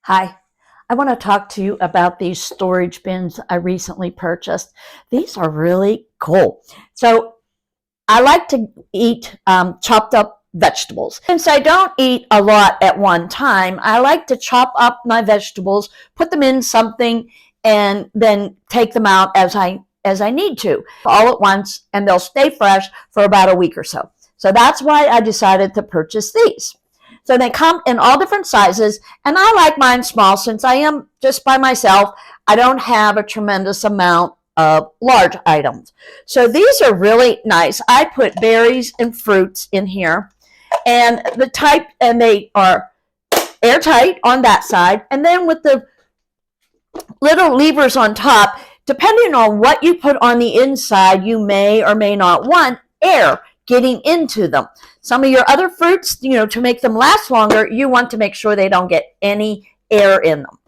Hi, I want to talk to you about these storage bins I recently purchased. These are really cool. So I like to eat chopped up vegetables. Since I don't eat a lot at one time, I like to chop up my vegetables, put them in something, and then take them out as I need to all at once, and they'll stay fresh for about a week or so. So that's why I decided to purchase these. So they come in all different sizes, and I like mine small since I am just by myself. I don't have a tremendous amount of large items. So these are really nice. I put berries and fruits in here, and they are airtight on that side, and then with the little levers on top, depending on what you put on the inside, you may or may not want air getting into them. Some of your other fruits, to make them last longer, you want to make sure they don't get any air in them.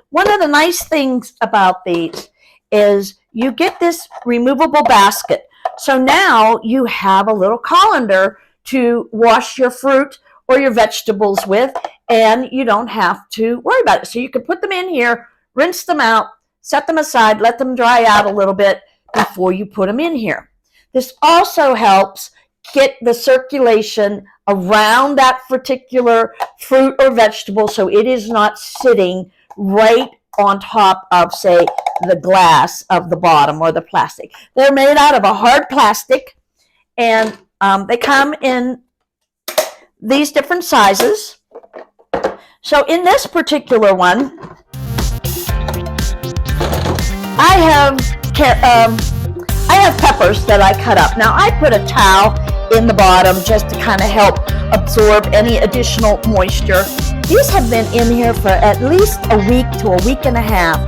One of the nice things about these is you get this removable basket. So now you have a little colander to wash your fruit or your vegetables with, and you don't have to worry about it. So you can put them in here, rinse them out, set them aside, let them dry out a little bit before you put them in here. This also helps get the circulation around that particular fruit or vegetable so it is not sitting right on top of, say, the glass of the bottom or the plastic. They're made out of a hard plastic, and they come in these different sizes. So in this particular one, I have peppers that I cut up. Now I put a towel in the bottom just to kind of help absorb any additional moisture. These have been in here for at least a week to a week and a half,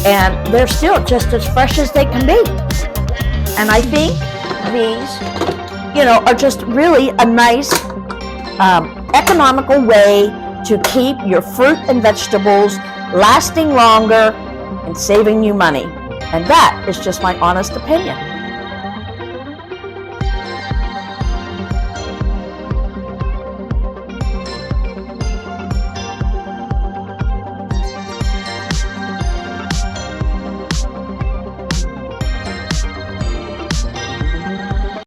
and they're still just as fresh as they can be. And I think these, are just really a nice, economical way to keep your fruit and vegetables lasting longer and saving you money. And that is just my honest opinion.